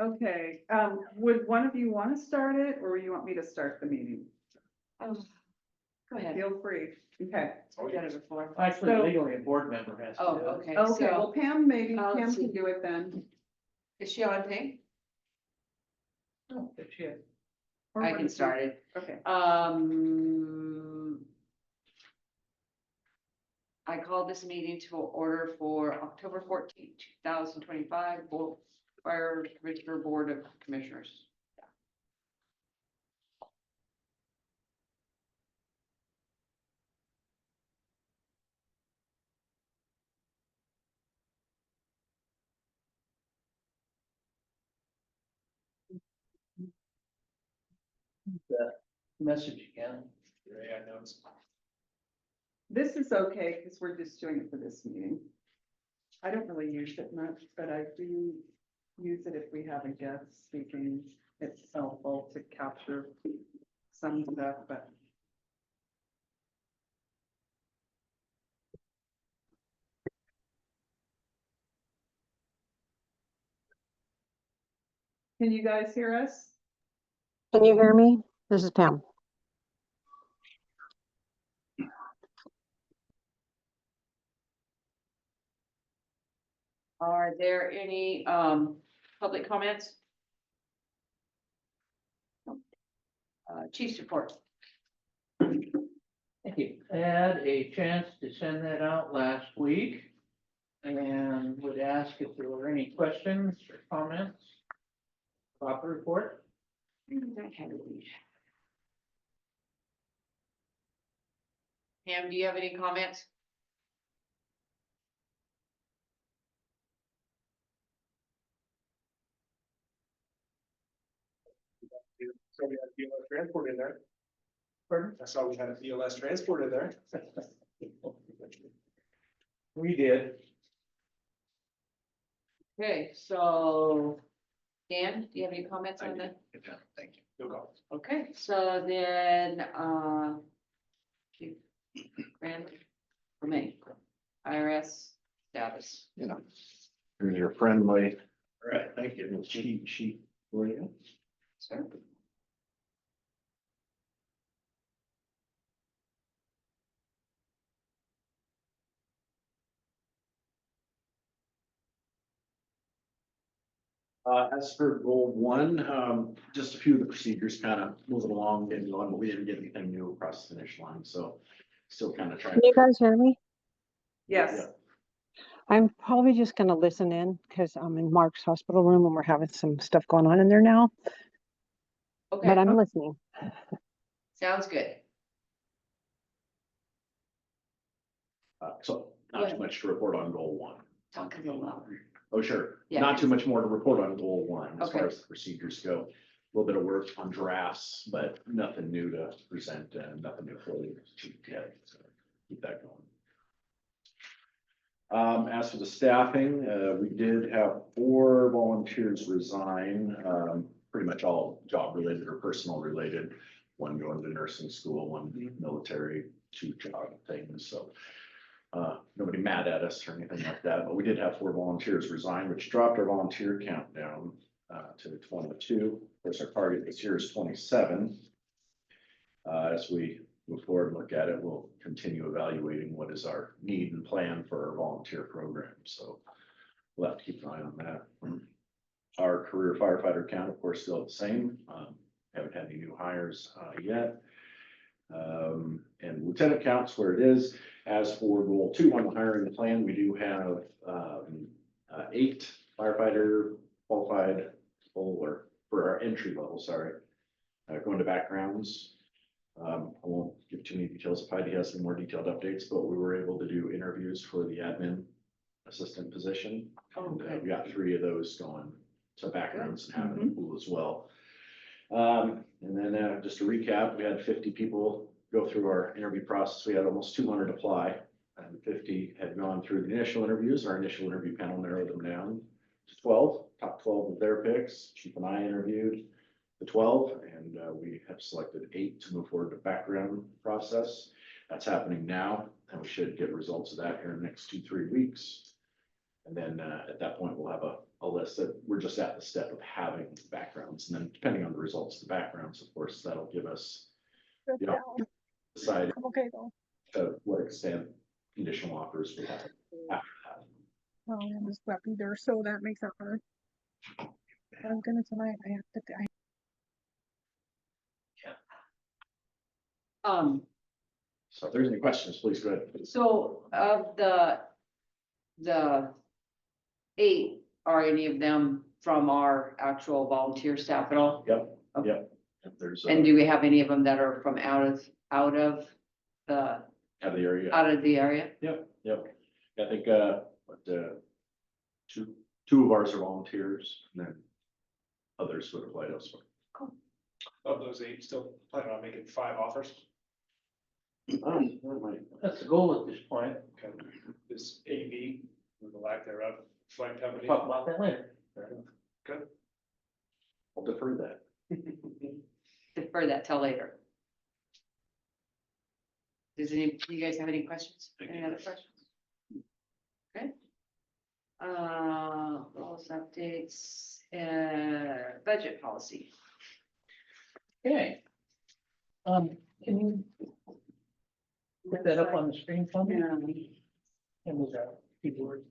Okay, would one of you want to start it or you want me to start the meeting? Go ahead. Feel free. Okay. I've done it before. Actually, So- legally, a board member has to Oh, do it. okay. Okay, So well, Pam, maybe let's Pam see. can do it then. is she on thing? Oh, good shit. Or I what can is it? start it. Okay. I called this meeting to order for October 14th, 2025, Fire Commissioner Board of Commissioners. Message again. Yeah, I know. This is okay, because we're just doing it for this meeting. I don't really use it much, but I do use it if we have a guest speaking. It's helpful to capture some stuff, but. Can you guys hear us? Can you hear me? This is Pam. Are there any public comments? Chief's report. Thank you. I had a chance to send that out last week. And would ask if there were any questions or comments about the report. Pam, do you have any comments? So we had BLS transport in there. Pardon? I saw we had a BLS transport in there. We did. Okay, so Dan, do you have any comments I on do. that? Thank you. No comment. Okay, so then, Chief Grant, for me, IRS status. Yeah. Here's your friendly All right, thank you. cheat sheet for you. Sir. As for goal one, just a few of the procedures kind of moving along and going, but we didn't get anything new across the finish line, so still kind of trying. Can you guys hear me? Yes. I'm probably just gonna listen in because I'm in Mark's hospital room and we're having some stuff going on in there now, Okay, but I'm listening. sounds good. So not too much to report on goal one. Talk a little louder. Oh, sure. Yeah. Not too much more to report on goal one as far Okay. as the procedures go. A little bit of work on drafts, but nothing new to present and nothing new for the chief yet. So keep that going. As for the staffing, we did have 4 volunteers resign, pretty much all job related or personal related. One going to nursing school, one military, 2 job things, so. Nobody mad at us or anything like that, but we did have 4 volunteers resign, which dropped our volunteer count down to 22. Of course, our target this year is 27. As we move forward and look at it, we'll continue evaluating what is our need and plan for our volunteer program. So we'll have to keep an eye on that. Our career firefighter count, of course, still the same. Haven't had any new hires yet. And lieutenant counts where it is. As for goal 2 on the hiring plan, we do have 8 firefighter qualified or for our entry level, sorry, going to backgrounds. I won't give too many details if Heidi has some more detailed updates, but we were able to do interviews for the admin assistant position. And we got 3 of those going to backgrounds and having a pool as well. And then just to recap, we had 50 people go through our interview process. We had almost 200 apply and 50 had gone through the initial interviews. Our initial interview panel narrowed them down to 12, top 12 of their picks. Chief and I interviewed the 12 and we have selected 8 to move forward to background process. That's happening now and we should get results of that here in the next 2-3 weeks. And then, at that point, we'll have a list that we're just at the step of having backgrounds. And then depending on the results of the backgrounds, of course, that'll give us, you know, decide I'm okay though. to what extent conditional offers we have after that. Well, I'm just happy there, so that makes it hard. I'm gonna tonight, I have to, So if there's any questions, please go ahead. So of the 8, are any of them from our actual volunteer staff at all? Yep, Okay. yep. If there's, And do we have any of them that are from out of the, have the area. out of the area? Yep, yep. I think, two of ours are volunteers and then others would apply elsewhere. Of those 8, still planning on making 5 offers. That might- That's the goal at this point. Okay. This AV, with the lack thereof, flight company. Talk about that later. Good. I'll defer that. Defer that till later. Does any, you guys have any questions? Any other questions? Okay. Rules updates, budget policy. Okay. Can you put that up on the screen for me? And was that keyboard?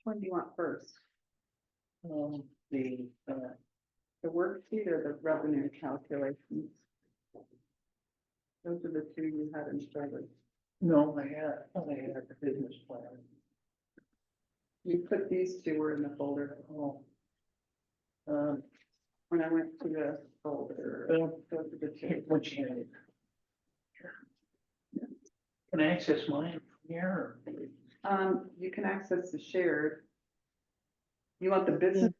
What do you want first? The, The worksheet or the revenue calculations? Those are the two you had in service. no, I had the business plan. You put these two were in the folder. Oh. When I went to the folder, Well, those are the two. what you had? Can I access mine from here? You can access the shared. You want the business?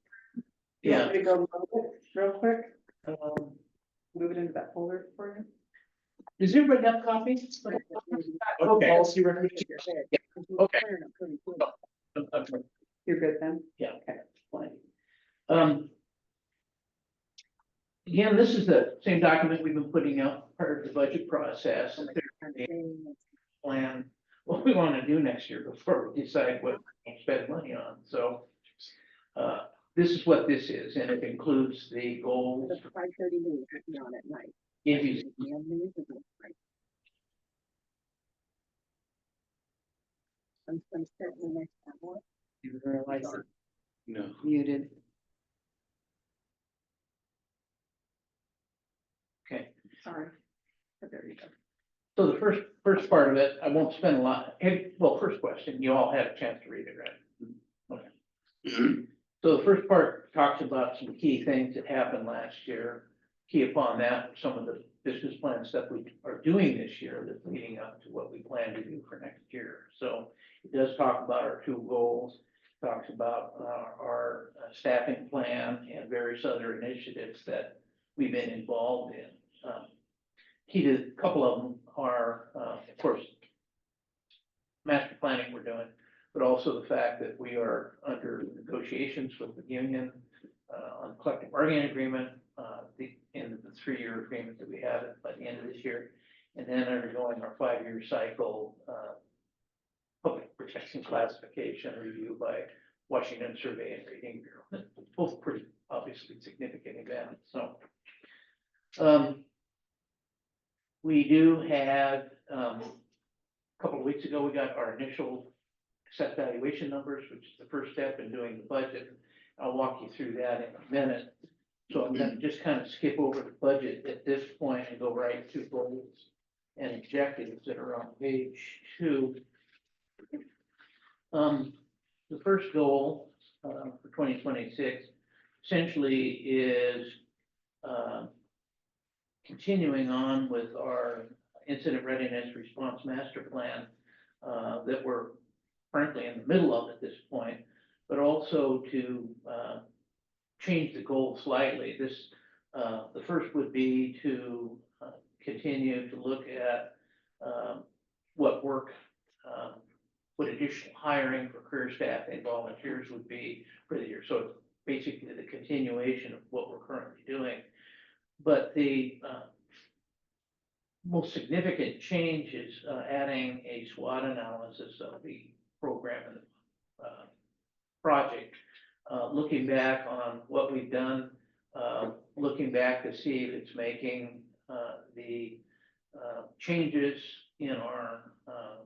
You Yeah. want me to go load it real quick, Or, move it into that folder for you? does everybody have copies? Okay. Policy recommendation. Okay. You're good then? Yeah. Okay, fine. Again, this is the same document we've been putting out part of the budget process. Plan what we want to do next year before we decide what we spend money on, so. This is what this is, and it includes the goals. the 5:30 news would be on at night. If you, I'm certainly next time. What? You realize it No. muted. okay, Sorry. But there you go. so the first part of it, I won't spend a lot, well, first question, you all had a chance to read it, right? Okay. So the first part talks about some key things that happened last year. Key upon that, some of the business plan stuff we are doing this year that's leading up to what we plan to do for next year. So it does talk about our 2 goals, talks about our staffing plan and various other initiatives that we've been involved in. Key to a couple of them are, of course, master planning we're doing, but also the fact that we are under negotiations with the union on collective bargaining agreement, the end of the 3-year agreement that we have by the end of this year, and then undergoing our 5-year cycle public protection classification review by Washington Survey and Rating Bureau. Both pretty obviously significant events. So we do have a couple of weeks ago, we got our initial set valuation numbers, which is the first step in doing the budget. I'll walk you through that in a minute. So I'm gonna just kind of skip over the budget at this point and go right to goals and objectives that are on page 2. The first goal for 2026 essentially is continuing on with our incident readiness response master plan that we're frankly in the middle of at this point, but also to change the goal slightly. The first would be to continue to look at what work, what additional hiring for career staff and volunteers would be for the year. So it's basically the continuation of what we're currently doing. But the most significant change is adding a SWOT analysis of the program and project. Looking back on what we've done, looking back to see if it's making the changes in our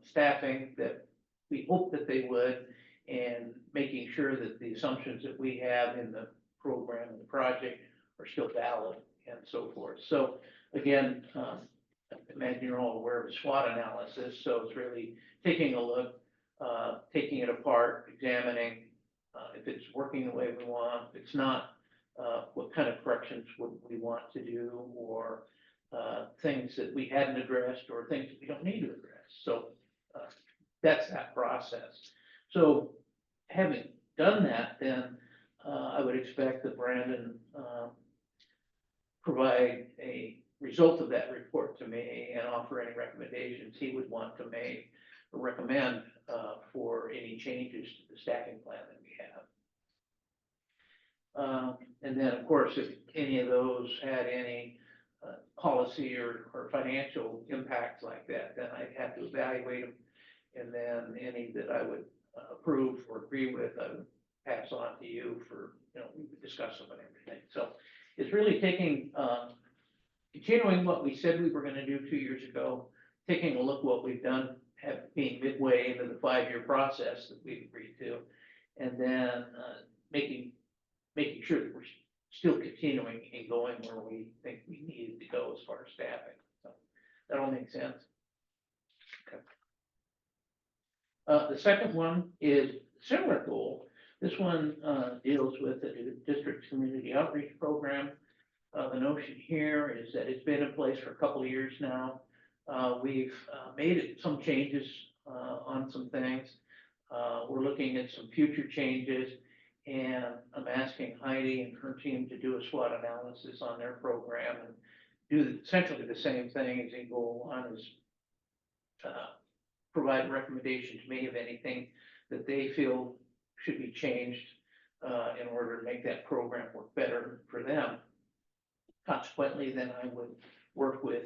staffing that we hope that they would, and making sure that the assumptions that we have in the program and the project are still valid and so forth. So again, I imagine you're all aware of the SWOT analysis, so it's really taking a look, taking it apart, examining if it's working the way we want, if it's not, what kind of corrections would we want to do, or things that we hadn't addressed, or things that we don't need to address. So that's that process. So having done that, then I would expect that Brandon provide a result of that report to me and offer any recommendations he would want to make or recommend for any changes to the staffing plan that we have. And then, of course, if any of those had any policy or financial impacts like that, then I'd have to evaluate them. And then any that I would approve or agree with, I would pass on to you for, we would discuss them and everything. So it's really taking, continuing what we said we were gonna do 2 years ago, taking a look what we've done, being midway into the 5-year process that we agreed to, and then making sure that we're still continuing and going where we think we needed to go as far as staffing. So that all makes sense. Okay. The second one is similar goal. This one deals with the district's community outreach program. The notion here is that it's been in place for a couple of years now. We've made some changes on some things. We're looking at some future changes, and I'm asking Heidi and her team to do a SWOT analysis on their program and do essentially the same thing as in goal 1, is provide a recommendation to me of anything that they feel should be changed in order to make that program work better for them. Consequently, then I would work with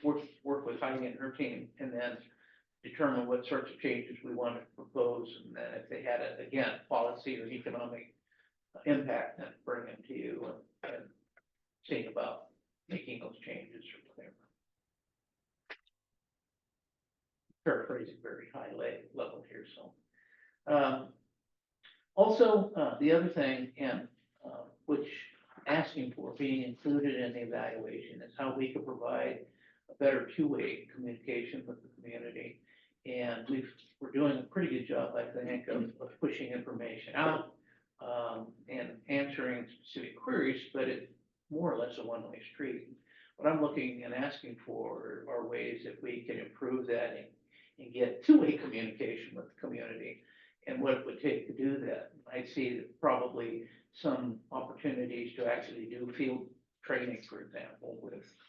Heidi and her team, and then determine what sorts of changes we want to propose, and then if they had a, again, policy or economic impact, then bring them to you and think about making those changes or whatever. Paraphrasing very high level here, so. Also, the other thing, and which asking for being included in the evaluation, is how we could provide a better two-way communication with the community. And we're doing a pretty good job, I think, of pushing information out and answering specific queries, but it's more or less a one-way street. What I'm looking and asking for are ways that we can improve that and get two-way communication with the community, and what it would take to do that. I see probably some opportunities to actually do field training, for example,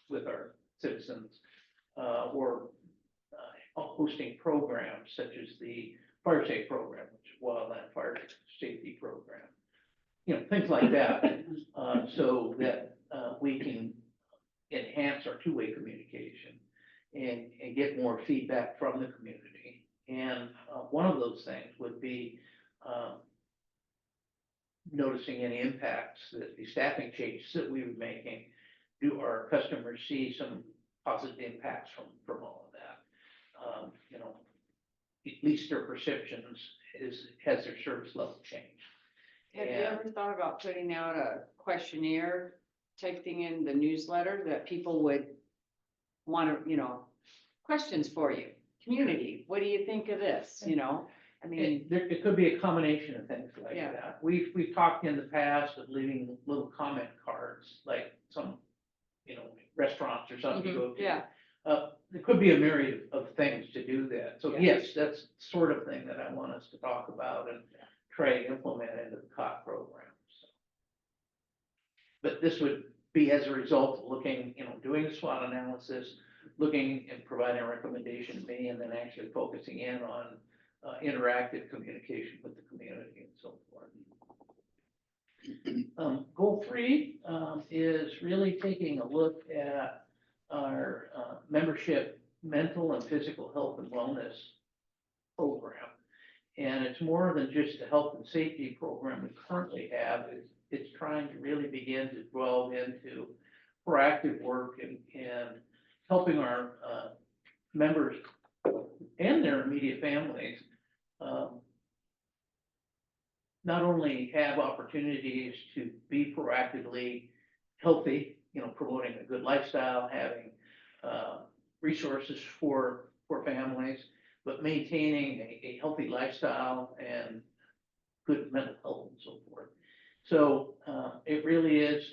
with our citizens, or hosting programs such as the Fire Safe program, which is Wildland Fire Safety program, things like that, so that we can enhance our two-way communication and get more feedback from the community. And one of those things would be noticing any impacts that the staffing changes that we were making. Do our customers see some positive impacts from all of that? At least their perceptions has their service level changed. Have you ever thought about putting out a questionnaire, type thing in the newsletter that people would want to, questions for you? Community, what do you think of this? I mean, It could be a combination of things like Yeah. that. We've talked in the past of leaving little comment cards, like some, restaurants or something you go to. yeah. There could be a myriad of things to do that. So Yeah. yes, that's the sort of thing that I want us to talk about and try to implement into the COT program. So. But this would be as a result of looking, doing the SWOT analysis, looking and providing a recommendation to me, and then actually focusing in on interactive communication with the community and so forth. Goal 3 is really taking a look at our membership mental and physical health and wellness program. And it's more than just the health and safety program we currently have. It's trying to really begin to delve into proactive work and helping our members and their immediate families not only have opportunities to be proactively healthy, promoting a good lifestyle, having resources for families, but maintaining a healthy lifestyle and good mental health and so forth. So it really is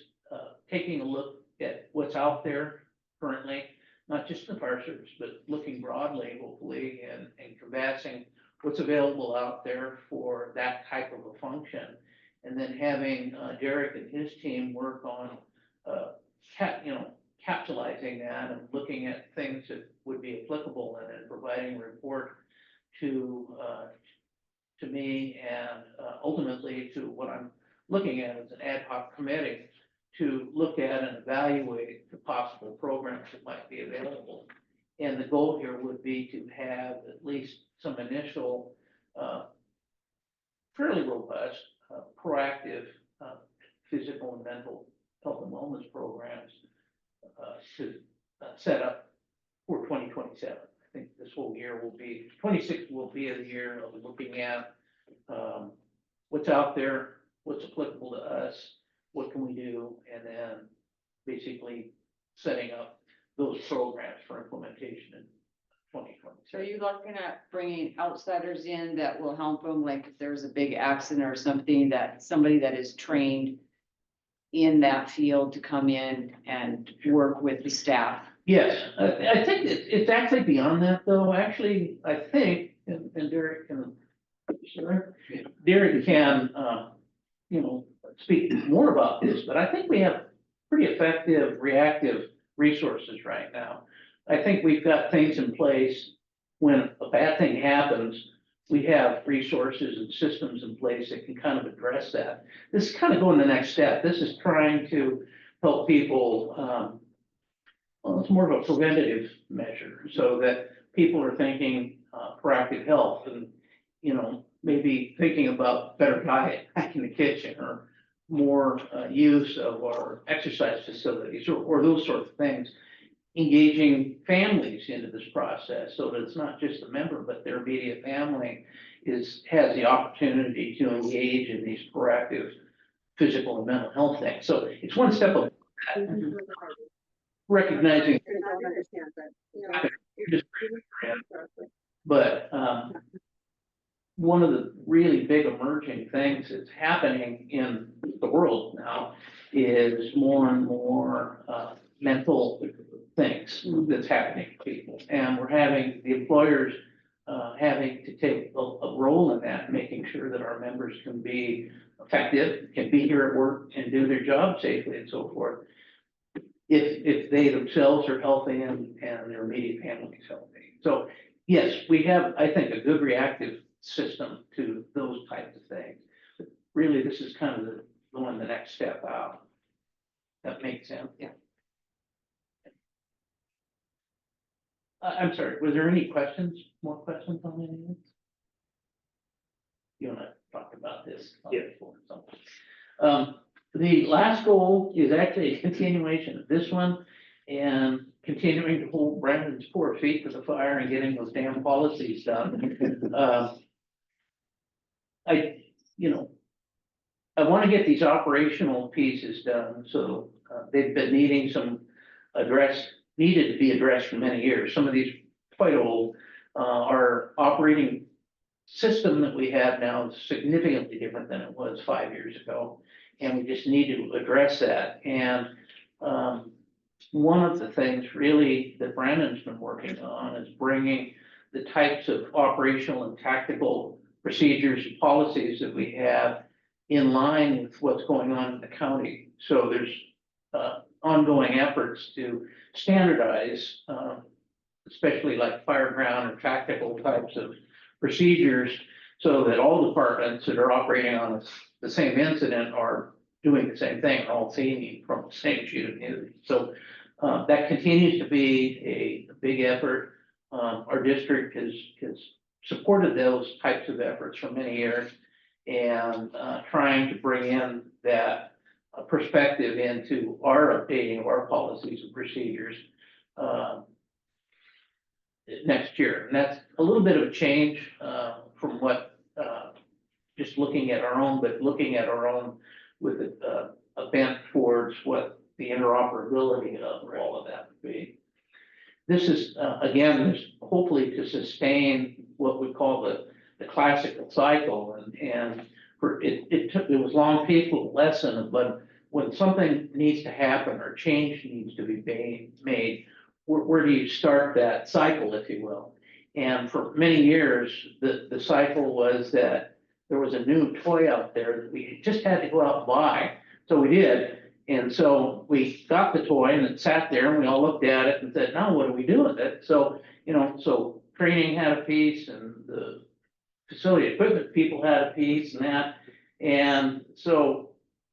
taking a look at what's out there currently, not just in the fire service, but looking broadly, hopefully, and canvassing what's available out there for that type of a function. And then having Derek and his team work on capitalizing that and looking at things that would be applicable and then providing a report to me and ultimately to what I'm looking at as an ad hoc committee to look at and evaluate the possible programs that might be available. And the goal here would be to have at least some initial fairly robust, proactive physical and mental health and wellness programs to set up for 2027. I think this whole year will be, 26 will be a year of looking at what's out there, what's applicable to us, what can we do, and then basically setting up those programs for implementation in 2027. So are you looking at bringing outsiders in that will help them, like if there's a big accident or something, that somebody that is trained in that field to come in and work with the staff? Yes, I think it's actually beyond that, though. Actually, I think, and Derek can, Derek can, speak more about this, but I think we have pretty effective reactive resources right now. I think we've got things in place when a bad thing happens. We have resources and systems in place that can kind of address that. This is kind of going the next step. This is trying to help people. Well, it's more of a preventative measure so that people are thinking proactive health and, maybe thinking about better diet back in the kitchen or more use of our exercise facilities or those sorts of things. Engaging families into this process so that it's not just a member, but their immediate family has the opportunity to engage in these proactive physical and mental health things. So it's one step of recognizing. But one of the really big emerging things that's happening in the world now is more and more mental things that's happening to people. And we're having the employers having to take a role in that, making sure that our members can be effective, can be here at work and do their job safely and so forth. If they themselves are healthy and their immediate family is healthy. So yes, we have, I think, a good reactive system to those types of things. But really, this is kind of going the next step out. That makes sense. Yeah. I'm sorry, was there any questions, more questions on any of this? You want to talk about this? Yeah. The last goal is actually a continuation of this one and continuing to hold Brandon's poor feet to the fire and getting those damn policies done. I want to get these operational pieces done, so they've been needing some needed to be addressed for many years. Some of these quite old. Our operating system that we have now is significantly different than it was 5 years ago, and we just need to address that. And one of the things really that Brandon's been working on is bringing the types of operational and tactical procedures and policies that we have in line with what's going on in the county. So there's ongoing efforts to standardize, especially like fire ground or tactical types of procedures, so that all departments that are operating on the same incident are doing the same thing, all seeing from the same sheet of news. So That continues to be a big effort. Our district has supported those types of efforts for many years. And trying to bring in that perspective into our updating of our policies and procedures next year. And that's a little bit of a change from what just looking at our own, but looking at our own with a bent towards what the interoperability of all of that would be. This is, again, this hopefully to sustain what we call the classical cycle, and for it was long, painful lesson, but when something needs to happen or change needs to be made, where do you start that cycle, if you will? And for many years, the cycle was that there was a new toy out there that we just had to go out and buy. So we did. And so we got the toy and it sat there and we all looked at it and said, now what do we do with it? So, so training had a piece and the facility equipment people had a piece and that. And so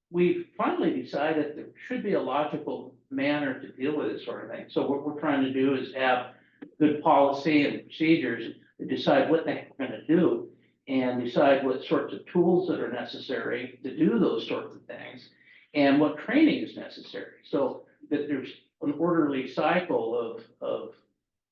we finally decided there should be a logical manner to deal with this sort of thing. So what we're trying to do is have good policy and procedures to decide what the heck we're gonna do and decide what sorts of tools that are necessary to do those sorts of things and what training is necessary. So that there's an orderly cycle of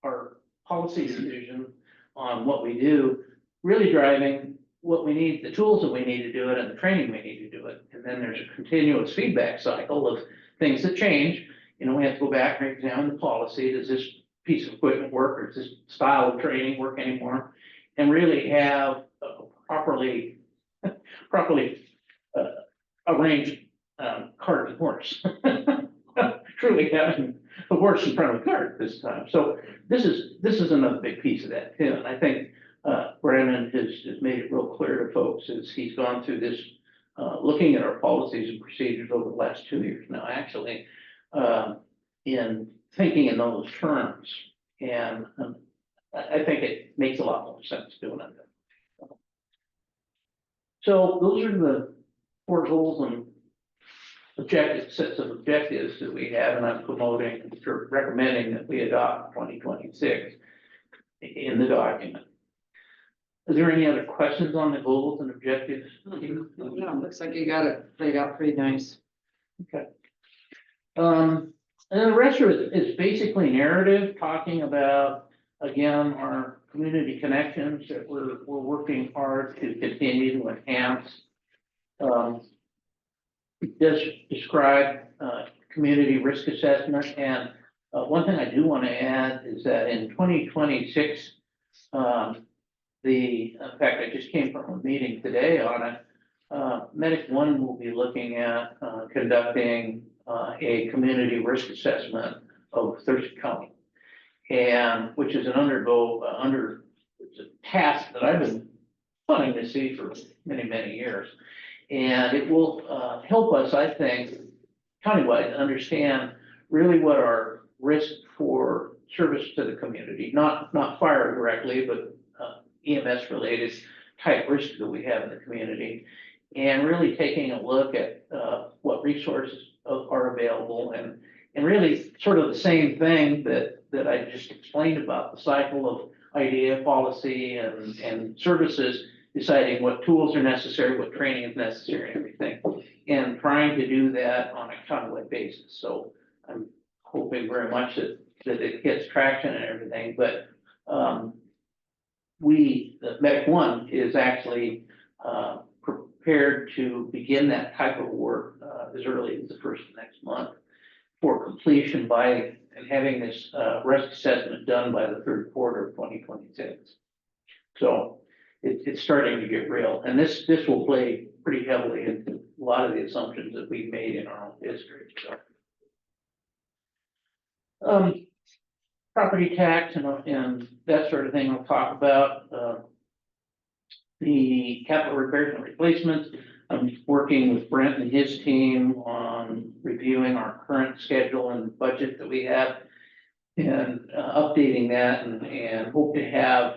our policy decision on what we do, really driving what we need, the tools that we need to do it and the training we need to do it. And then there's a continuous feedback cycle of things that change. We have to go back and examine the policy. Does this piece of equipment work or does this style of training work anymore? And really have a properly arranged cart and horse. Truly having a horse in front of a cart this time. So this is another big piece of that too. And I think Brandon has made it real clear to folks as he's gone through this, looking at our policies and procedures over the last 2 years now, actually, in thinking in those terms. And I think it makes a lot more sense doing it. So those are the 4 goals and sets of objectives that we have, and I'm promoting, or recommending that we adopt 2026 in the document. Is there any other questions on the goals and objectives? No, looks like you got it laid out pretty nice. Okay. And then the rest of it is basically narrative, talking about, again, our community connections that we're working hard to continue to enhance. This describe community risk assessment, and one thing I do want to add is that in 2026, in fact, I just came from a meeting today on it. Medic One will be looking at conducting a community risk assessment of Thurston County, and which is it's a task that I've been wanting to see for many, many years. And it will help us, I think, countywide, understand really what our risk for service to the community, not fire directly, but EMS related type risk that we have in the community. And really taking a look at what resources are available, and really sort of the same thing that I just explained about, the cycle of idea, policy, and services, deciding what tools are necessary, what training is necessary, and everything, and trying to do that on a countywide basis. So I'm hoping very much that it gets traction and everything, but the Medic One is actually prepared to begin that type of work as early as the first of next month for completion and having this risk assessment done by the third quarter of 2026. So it's starting to get real, and this will play pretty heavily into a lot of the assumptions that we've made in our own district. So, property tax and that sort of thing I'll talk about. The capital repairs and replacements. I'm working with Brent and his team on reviewing our current schedule and budget that we have, and updating that, and hope to have.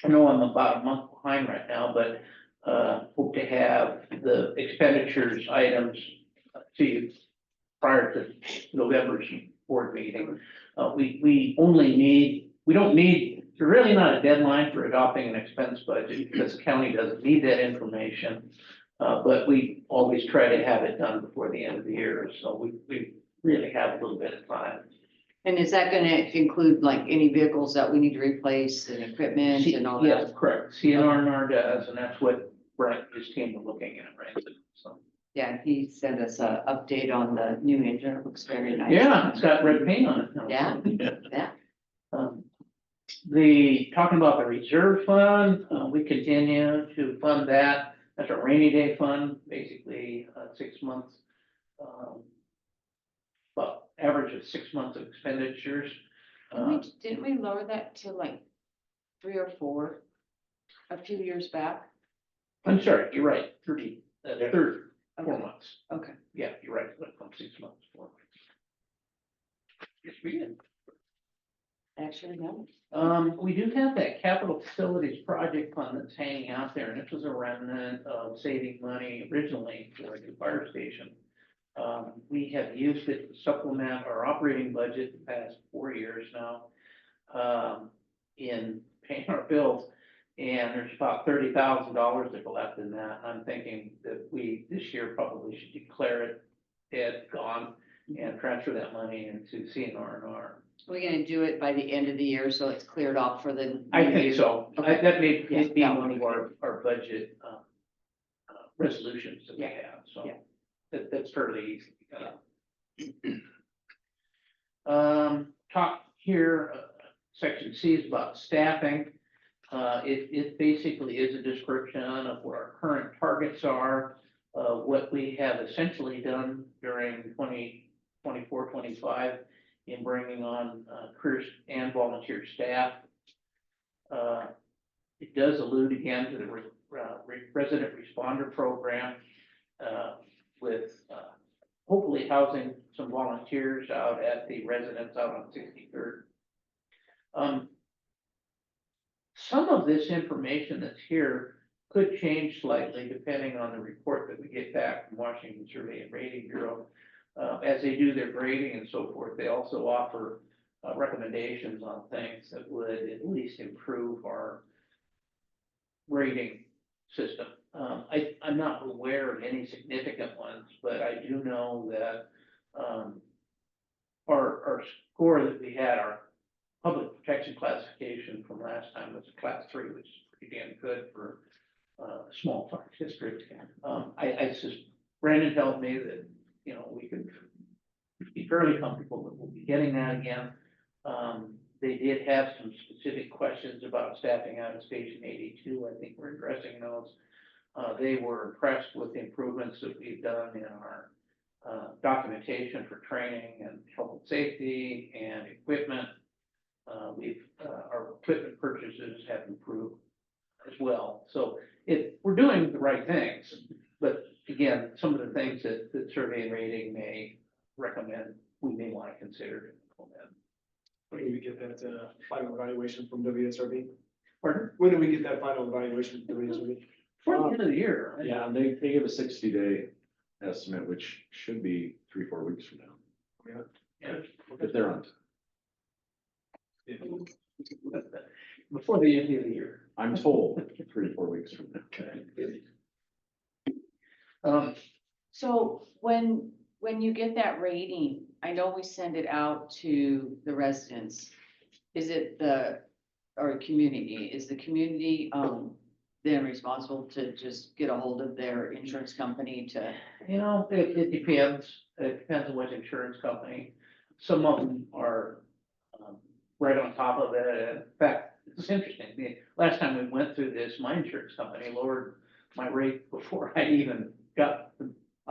I know I'm about a month behind right now, but hope to have the expenditures items to you prior to November's board meeting. We only need, we don't need, there's really not a deadline for adopting an expense budget because the county doesn't need that information. But we always try to have it done before the end of the year, so we really have a little bit of time. And is that gonna include like any vehicles that we need to replace and equipment and all Yes, that? correct. CNR does, and that's what Brent and his team are looking at, right? So, Yeah, he sent us a update on the new engine. It looks very nice. yeah, it's got red paint on it now. Yeah. Yeah. Um, talking about the reserve fund, we continue to fund that. That's a rainy day fund, basically, 6 months. But average of 6 months of expenditures. Didn't we lower that to like 3 or 4 a few years back? I'm sorry, you're right, 30, third, 4 Okay. months. Okay. Yeah, you're right, went from 6 months, 4 months. Yes, we did. Actually, no. We do have that capital facilities project fund that's hanging out there, and it was a remnant of saving money originally for the fire station. We have used it to supplement our operating budget the past 4 years now, in paying our bills. And there's about $30,000 that's left in that. I'm thinking that we, this year, probably should declare it dead, gone, and transfer that money into CNR&R. We're gonna do it by the end of the year, so it's cleared off for the. I think so. Okay. That may Yeah, be that one would of be our budget, resolutions that we Yeah. have, so. Yeah. That's fairly easy. Talk here, section C is about staffing. It basically is a description of what our current targets are, what we have essentially done during 2024-25 in bringing on, career and volunteer staff. It does allude again to the resident responder program, with, hopefully housing some volunteers out at the residence out on 63rd. Some of this information that's here could change slightly depending on the report that we get back from Washington Survey and Rating Bureau. As they do their grading and so forth, they also offer recommendations on things that would at least improve our rating system. I'm not aware of any significant ones, but I do know that our score that we had, our public protection classification from last time was a class 3, which is pretty damn good for a small fire district. Brandon told me that, you know, we could be fairly comfortable that we'll be getting that again. They did have some specific questions about staffing out at Station 82. I think we're addressing those. They were impressed with the improvements that we've done in our documentation for training and health and safety and equipment. Our equipment purchases have improved as well. So we're doing the right things, but again, some of the things that Survey and Rating may recommend, we may want to consider to implement. When do we get that final evaluation from WSRB? Pardon? When do we get that final evaluation from WSRB? For the end of the year. Right? Yeah, they give a 60-day estimate, which should be 3-4 weeks from now, Yeah. if they're on. Before the end of the year. I'm told 3-4 weeks from now. So when you get that rating, I know we send it out to the residents. Is it or community, is the community, then responsible to just get a hold of their insurance company to? You know, it depends. It depends on what insurance company. Some of them are right on top of it. In fact, it's interesting. The last time we went through this, my insurance company lowered my rate before I even got,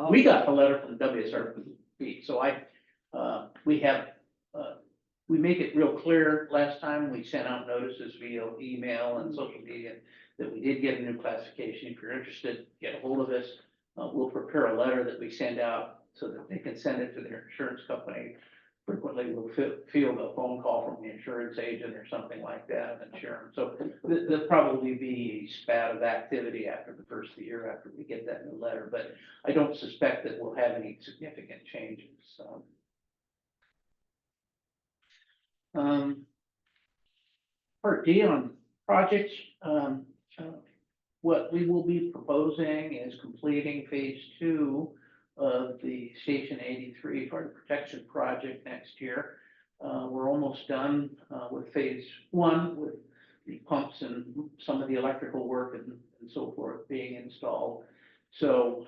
we got the letter from WSRB. So we make it real clear. Last time we sent out notices via email and social media that we did get a new classification. If you're interested, get a hold of us. We'll prepare a letter that we send out so that they can send it to their insurance company. Frequently, we'll field a phone call from the insurance agent or something like that and share them. So there'll probably be a spat of activity after the first of the year after we get that new letter, but I don't suspect that we'll have any significant changes. Part D on projects, what we will be proposing is completing phase 2 of the Station 83 Fire Protection Project next year. We're almost done, with phase 1, with the pumps and some of the electrical work and so forth being installed. So,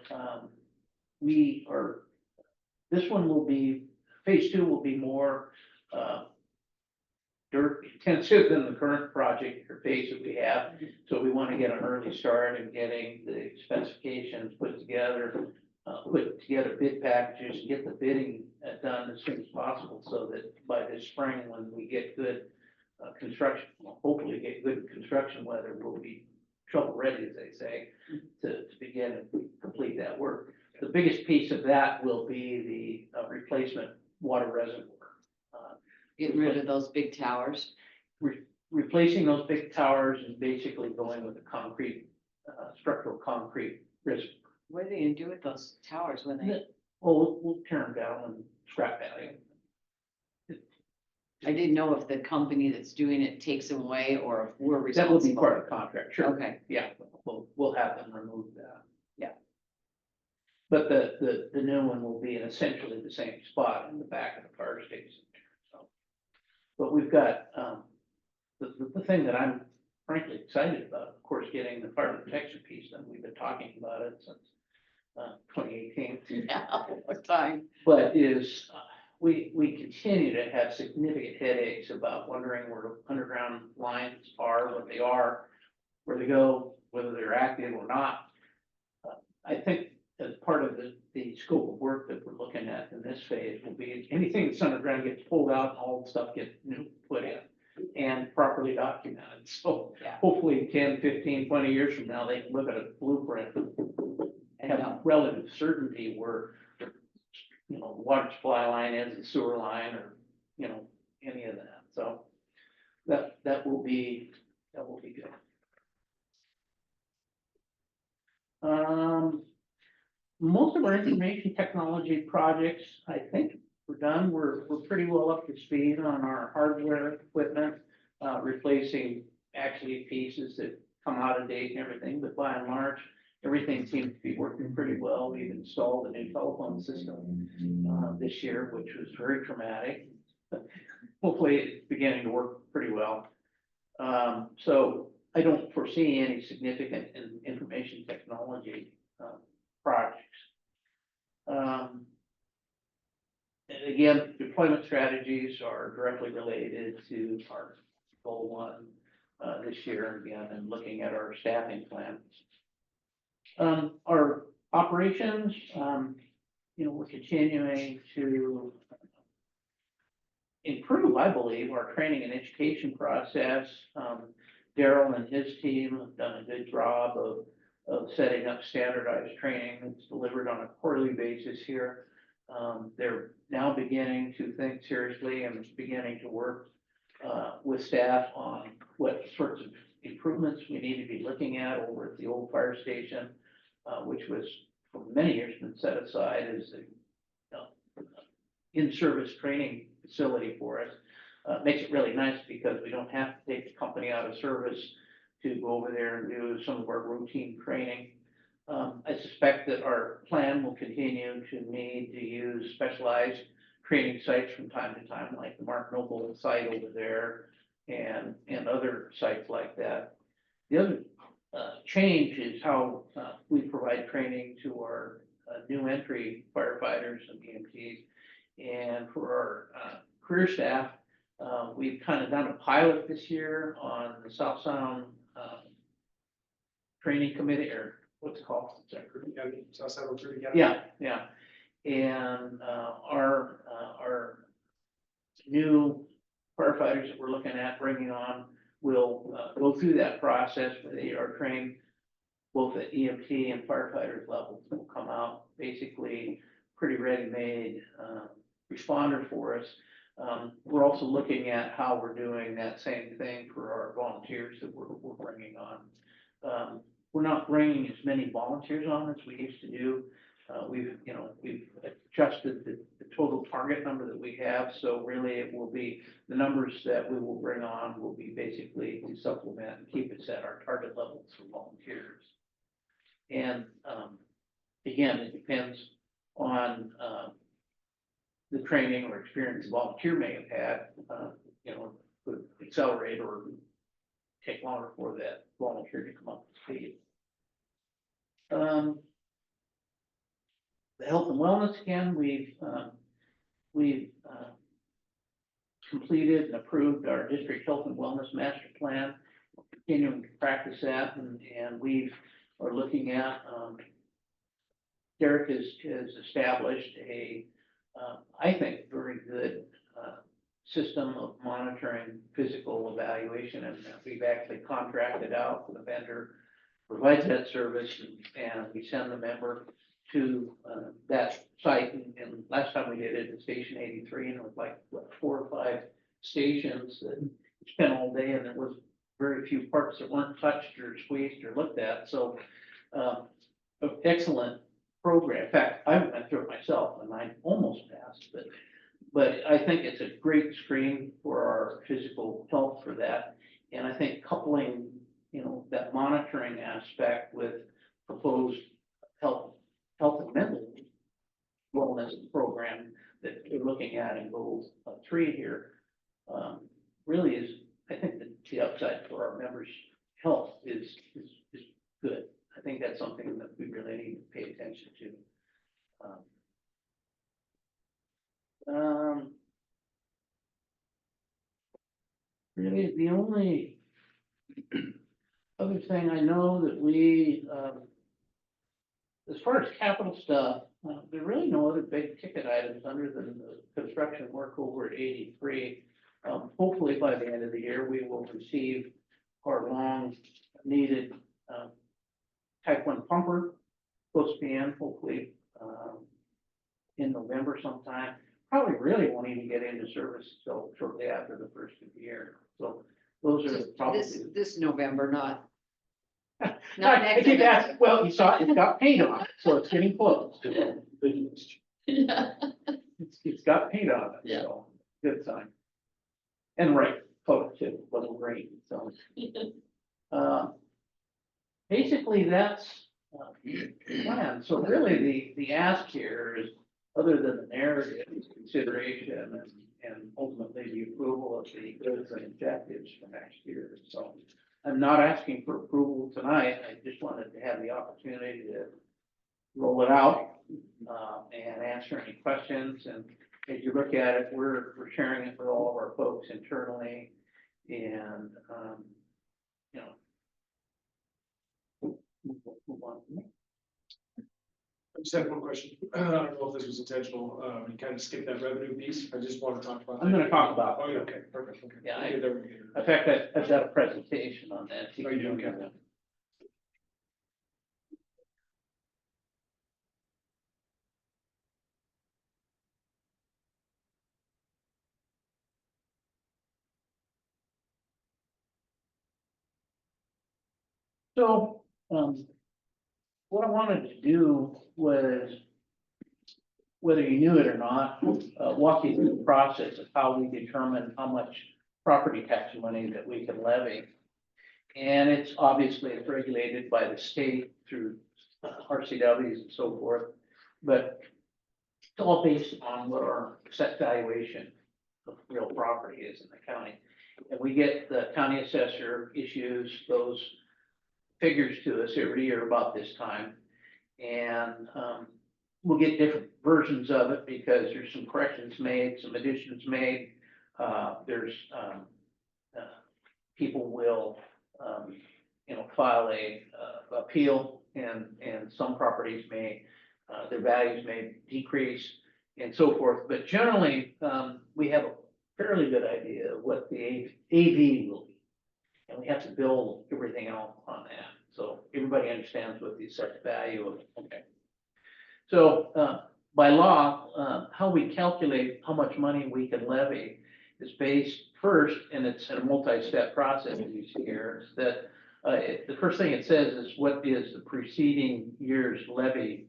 this one will be, phase 2 will be more, dirt intensive than the current project or phase that we have. So we want to get an early start in getting the specifications put together bid packages, and get the bidding done as soon as possible, so that by this spring, when we get good construction, well, hopefully get good construction weather, we'll be shovel ready, as they say, to begin and complete that work. The biggest piece of that will be the replacement water reservoir. Getting rid of those big towers. Replacing those big towers and basically going with a concrete, structural concrete risk. What are they gonna do with those towers when they, Well, we'll tear them down and scrap value. I didn't know if the company that's doing it takes them away or if we're That will be responsible. part of the contract, sure. Okay, Yeah, we'll have them remove that, yeah. But the new one will be in essentially the same spot in the back of the fire station. So, but we've got, the thing that I'm frankly excited about, of course, getting the fire protection piece done. We've been talking about it since 2018. yeah, what time? But is, we continue to have significant headaches about wondering where underground lines are, what they are, where they go, whether they're active or not. I think as part of the scope of work that we're looking at in this phase will be anything that's underground gets pulled out and all the stuff gets put in and properly documented. So Yeah. hopefully 10, 15, 20 years from now, they can look at a blueprint and have relative certainty where, you know, the water supply line is, the sewer line, or, you know, any of that. So that will be good. Most of our information technology projects, I think we're done. We're pretty well up to speed on our hardware equipment, replacing actually pieces that come out of date and everything, but by and large, everything seems to be working pretty well. We've installed a new telephone system this year, which was very traumatic. Hopefully it's beginning to work pretty well. So I don't foresee any significant information technology projects. And again, deployment strategies are directly related to our goal 1 this year again, and looking at our staffing plans. Our operations, you know, we're continuing to improve, I believe, our training and education process. Daryl and his team have done a good job of setting up standardized training that's delivered on a quarterly basis here. They're now beginning to think seriously and beginning to work with staff on what sorts of improvements we need to be looking at over at the old fire station, which was for many years been set aside as a in-service training facility for us. Makes it really nice because we don't have to take the company out of service to go over there and do some of our routine training. I suspect that our plan will continue to need to use specialized training sites from time to time, like the Mark Noble site over there and other sites like that. The other change is how we provide training to our new entry firefighters and EMTs. And for our career staff, we've kind of done a pilot this year on the South Sound Training Committee, or what's it called? Yeah. And our new firefighters that we're looking at bringing on will go through that process where they are trained both at EMT and firefighter levels. Will come out basically pretty ready-made responder for us. We're also looking at how we're doing that same thing for our volunteers that we're bringing on. We're not bringing as many volunteers on as we used to do we've adjusted the total target number that we have, so really it will be, the numbers that we will bring on will be basically to supplement and keep us at our target levels for volunteers. And, again, it depends on, the training or experience the volunteer may have had, could accelerate or take longer for that volunteer to come up to speed. The health and wellness, again, we've completed and approved our district health and wellness master plan. We're continuing to practice that, and we are looking at, Derek has established a, I think, very good, system of monitoring physical evaluation, and we've actually contracted out with a vendor who provides that service, and we send the member to that site, and last time we did it at Station 83, and it was like, what, 4 or 5 stations that spent all day, and there was very few parts that weren't touched or squeezed or looked at, so excellent program. In fact, I went through it myself, and I almost passed, but I think it's a great screen for our physical health for that, and I think coupling, that monitoring aspect with proposed health and mental wellness program that we're looking at in goal 3 here, really is, I think that the upside for our members' health is good. I think that's something that we really need to pay attention to. Really, the only other thing I know that we, as far as capital stuff, there are really no other big ticket items other than the construction work over at 83. Hopefully by the end of the year, we will receive our long needed type 1 pumper, supposed to be in hopefully in November sometime. Probably really won't even get into service until shortly after the first of the year. So those are probably. This November, not. I next keep November. asking, well, you saw it's got paint on it, so it's getting close. It's got paint on it, so good sign. And right, color too, little green, so. Basically, that's the plan. So really, the ask here is, other than the narrative consideration and ultimately the approval of the goals and objectives for next year. So I'm not asking for approval tonight. I just wanted to have the opportunity to roll it out and answer any questions. And as you look at it, we're sharing it with all of our folks internally, and move on. I just have one question. I don't know if this was intentional, you kind of skipped that revenue piece. I just want to talk about. I'm gonna talk about it. Oh, yeah, okay, perfect. Okay. Yeah, We'll get there when we get there. In fact, I've got a presentation on that. Oh, you do? Okay. So, what I wanted to do was, whether you knew it or not, walk you through the process of how we determine how much property tax money that we can levy. And it's obviously regulated by the state through RCWs and so forth, but it's all based on what our set valuation of real property is in the county. And we get, the county assessor issues those figures to us every year about this time. And we'll get different versions of it because there's some corrections made, some additions made. There's people will, file a appeal, and some properties may, their values may decrease and so forth. But generally, we have a fairly good idea of what the AV will be. And we have to build everything out on that. So everybody understands what the assessed value of, okay. So, by law, how we calculate how much money we can levy is based first, and it's a multi-step process, as you see here, is that the first thing it says is what is the preceding year's levy.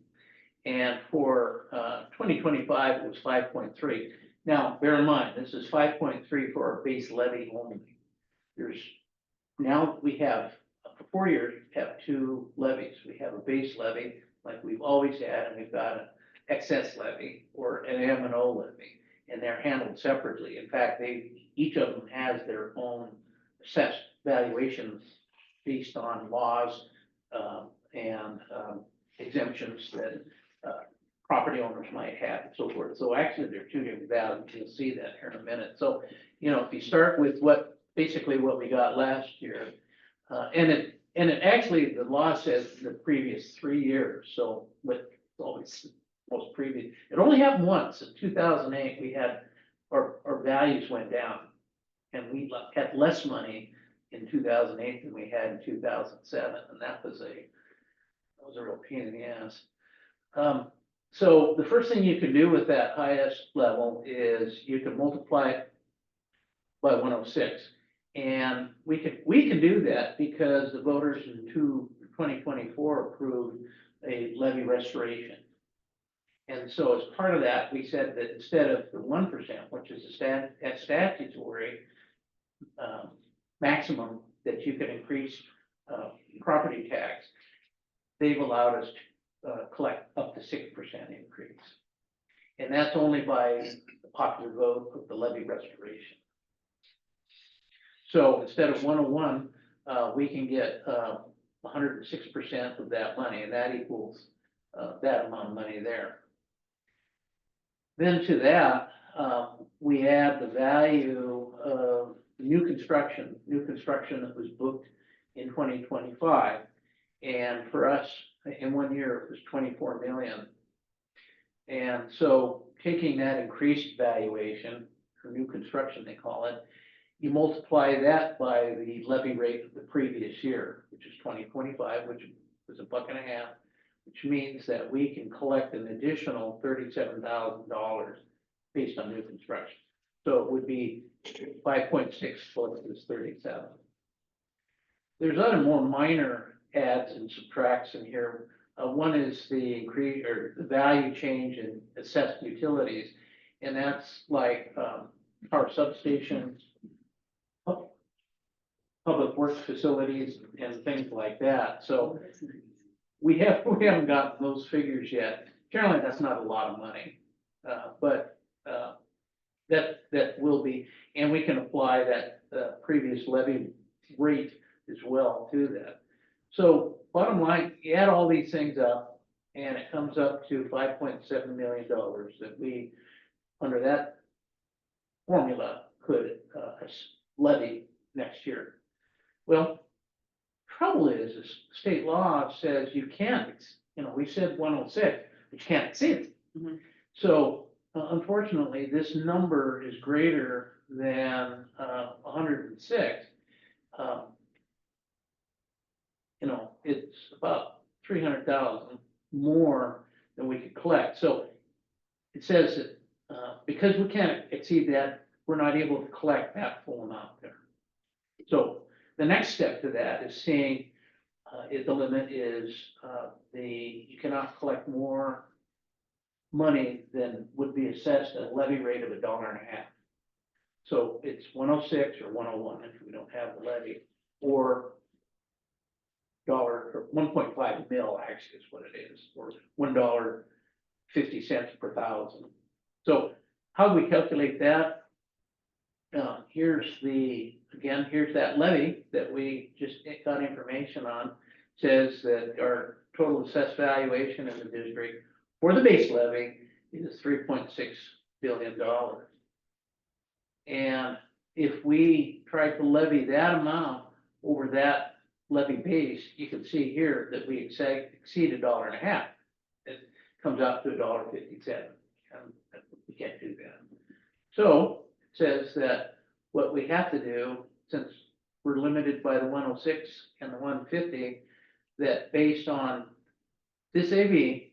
And for, 2025, it was 5.3. Now, bear in mind, this is 5.3 for our base levy only. There's, now we have, for 4 years, we have two levies. We have a base levy, like we've always had, and we've got an excess levy or an M and O levy, and they're handled separately. In fact, each of them has their own assessed valuations based on laws, and exemptions that, property owners might have and so forth. So actually, they're two different values. You'll see that here in a minute. So, if you start with basically what we got last year, and it actually, the law says the previous 3 years, so with always most previous, it only happened once, in 2008, we had, our values went down. And we had less money in 2008 than we had in 2007, and that was a real pain in the ass. So the first thing you can do with that highest level is you can multiply it by 106. And we can do that because the voters in 2024 approved a levy restoration. And so as part of that, we said that instead of the 1%, which is a statutory maximum that you can increase property tax, they've allowed us to collect up to 6% increase. And that's only by the popular vote of the levy restoration. So instead of 101, we can get 106% of that money, and that equals that amount of money there. Then to that, we add the value of new construction that was booked in 2025. And for us, in 1 year, it was 24 million. And so taking that increased valuation, for new construction, they call it, you multiply that by the levy rate of the previous year, which is 2025, which was $1.50, which means that we can collect an additional $37,000 based on new construction. So it would be 5.6 plus this 37. There's other more minor adds and subtracts in here. One is the increase or the value change in assessed utilities, and that's like power substations, public works facilities, and things like that. So we haven't gotten those figures yet. Generally, that's not a lot of money, but that will be, and we can apply that previous levy rate as well to that. So bottom line, you add all these things up, and it comes up to $5.7 million that we, under that formula, could levy next year. Well, trouble is state law says you can't, we said 106, but you can't exceed it. Mhm. So unfortunately, this number is greater than 106. It's about 300,000 more than we could collect. So it says that because we can't exceed that, we're not able to collect that full amount there. So the next step to that is seeing if the limit is you cannot collect more money than would be assessed at a levy rate of $1.50. So it's 106 or 101 if we don't have the levy, or or 1.5 mil actually is what it is, or $1.50 per thousand. So how do we calculate that? Here's that levy that we just got information on. Says that our total assessed valuation in the district for the base levy is $3.6 billion. And if we try to levy that amount over that levy base, you can see here that we exceed $1.50. It comes out to $1.57. We can't do that. So it says that what we have to do, since we're limited by the 106 and the 150, that based on this AV,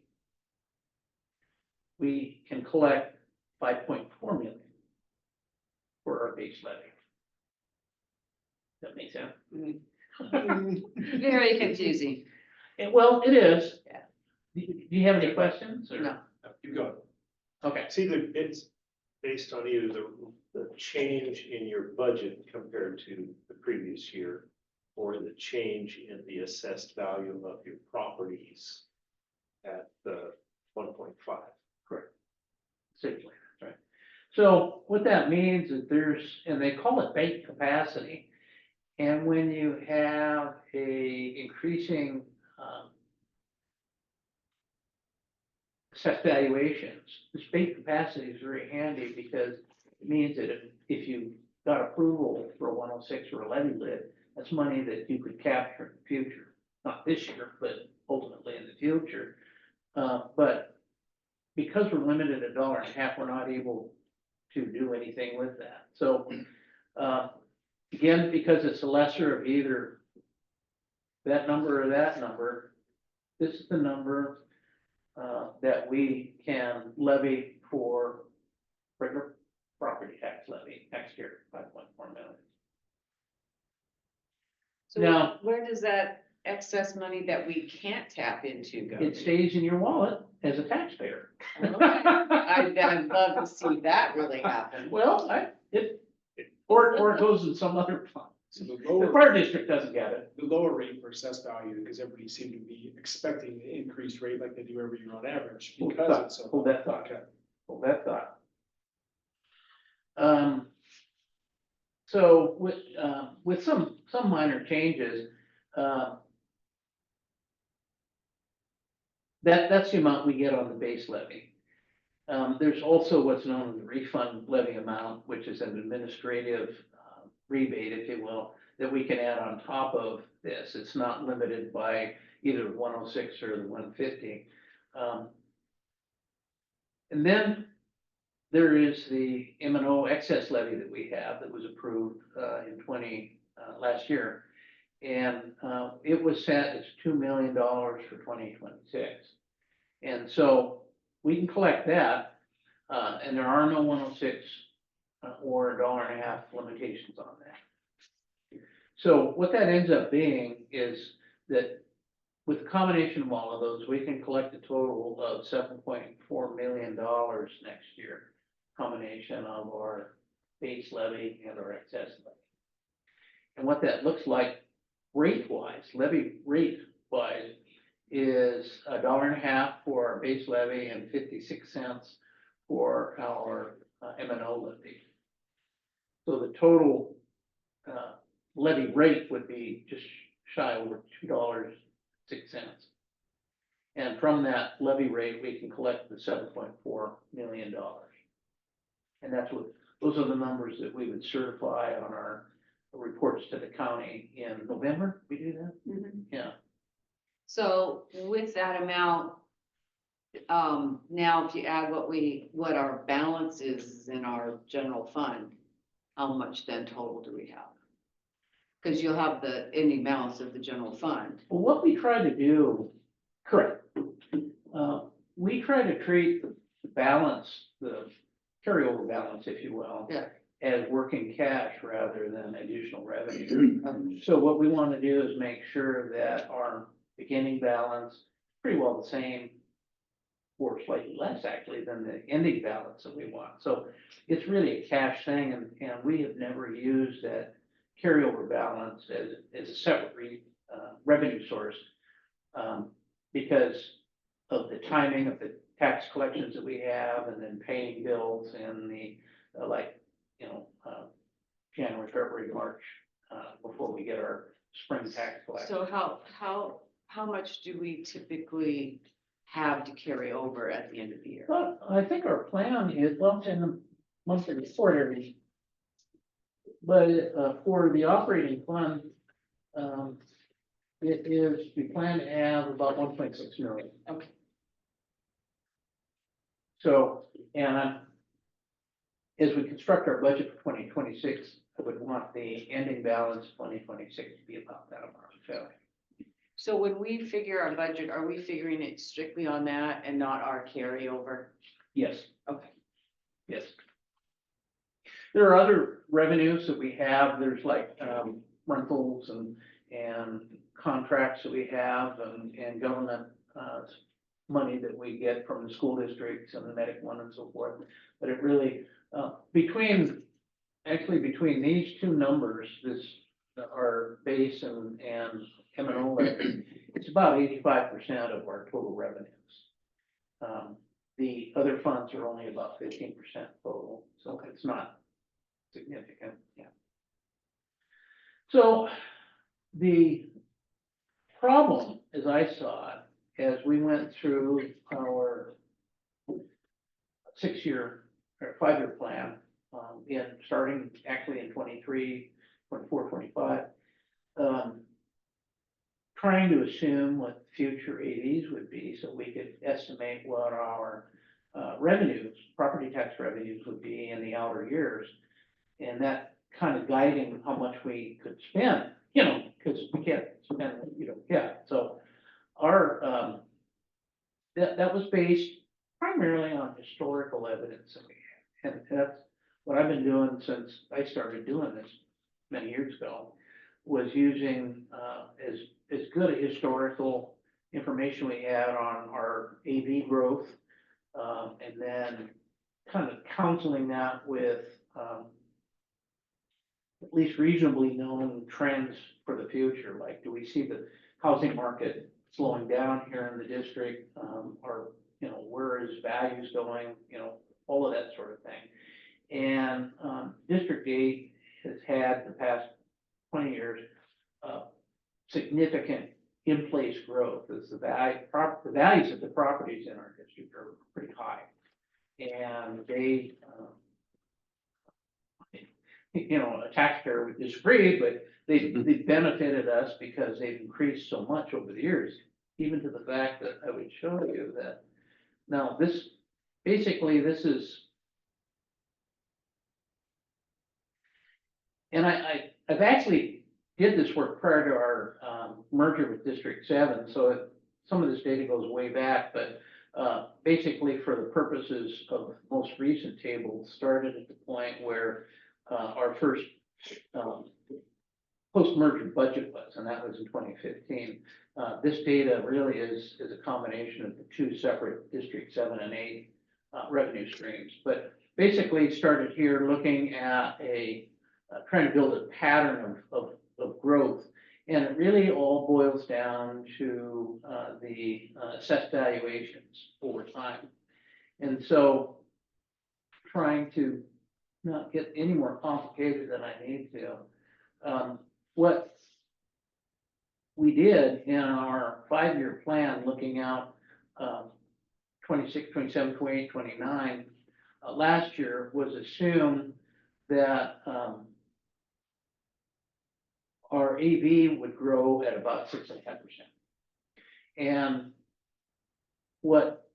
we can collect 5.4 million for our base levy. That makes sense? Very confusing. Well, it is. Yeah. Do you have any questions or? No. You go. Okay, See, it's based on either the change in your budget compared to the previous year, or the change in the assessed value of your properties at the 1.5. city plan, right? So what that means is and they call it bait capacity. And when you have a increasing, assessed valuations, this bait capacity is very handy because it means that if you got approval for a 106 or a levy lid, that's money that you could capture in the future, not this year, but ultimately in the future. But because we're limited at $1.50, we're not able to do anything with that. So, again, because it's the lesser of either that number or that number, this is the number that we can levy for regular property tax levy next year, 5.4 million. So Now- where does that excess money that we can't tap into go? It stays in your wallet as a taxpayer. Okay. I'd love to see that really happen. Well, or it goes in some other fund. So the The lower, fire district doesn't get it. the lower rate for assessed value, because everybody seemed to be expecting the increased rate like they do every year on average, because it's so. Hold that thought. Okay. Hold that thought. So with some minor changes, that's the amount we get on the base levy. There's also what's known as the refund levy amount, which is an administrative rebate, if you will, that we can add on top of this. It's not limited by either the 106 or the 150. And then there is the M&O excess levy that we have that was approved in last year. And it was set as $2 million for 2026. And so we can collect that, and there are no 106 or $1.50 limitations on that. So what that ends up being is that with the combination of all of those, we can collect a total of $7.4 million next year. Combination of our base levy and our excess levy. And what that looks like rate-wise, levy rate-wise, is $1.50 for our base levy and 56 cents for our M&O levy. So the total levy rate would be just shy over $2.06. And from that levy rate, we can collect the $7.4 million. And those are the numbers that we would certify on our reports to the county in November. We do that? Mhm. Yeah. So with that amount, now if you add what our balance is in our general fund, how much then total do we have? Because you'll have the ending balance of the general fund. Well, what we try to do, correct. We try to treat the balance, the carryover balance, if you will. Yeah. As working cash rather than additional revenue. So what we want to do is make sure that our beginning balance, pretty well the same, or slightly less actually than the ending balance that we want. So it's really a cash thing, and we have never used that carryover balance as a separate revenue source because of the timing of the tax collections that we have, and then paying bills and the January, February, March, before we get our spring tax collection. So how much do we typically have to carry over at the end of the year? Well, I think our plan is, well, it's in the monthly report every. But for the operating fund, it is, we plan to have about 1.6 million. Okay. So, and as we construct our budget for 2026, I would want the ending balance 2026 to be about that amount. So when we figure our budget, are we figuring it strictly on that and not our carryover? Yes. Okay. Yes. There are other revenues that we have. There's like rentals and contracts that we have and government money that we get from the school districts and the medic one and so forth. But it really, between these two numbers, this, our base and M and O levy, it's about 85% of our total revenues. The other funds are only about 15% total, so it's not significant, yeah. So the problem, as I saw it, as we went through our 6-year or 5-year plan, starting actually in 23, 24, 25, trying to assume what future AVs would be, so we could estimate what our revenues, property tax revenues would be in the outer years. And that kind of guiding how much we could spend, you know, because we can't spend what you don't get. So our, that was based primarily on historical evidence that we had. And that's what I've been doing since I started doing this many years ago, was using as good a historical information we had on our AV growth, and then kind of counseling that with at least reasonably known trends for the future, like do we see the housing market slowing down here in the district, or, you know, where is values going, you know, all of that sort of thing. And District 8 has had the past 20 years significant in-place growth, as the values of the properties in our district are pretty high. And they, you know, a taxpayer would disagree, but they benefited us because they've increased so much over the years, even to the fact that I would show you that. Now, this, basically, this is, and I've actually did this work prior to our merger with District 7, so some of this data goes way back, but basically for the purposes of most recent tables, started at the point where our first post-merger budget was, and that was in 2015. This data really is a combination of the two separate District 7 and 8 revenue streams, but basically started here looking at trying to build a pattern of growth. And it really all boils down to the assessed valuations over time. And so trying to not get any more complicated than I need to. What we did in our 5-year plan, looking out 26, 27, 28, 29, last year, was assume that our AV would grow at about 6.5%. And what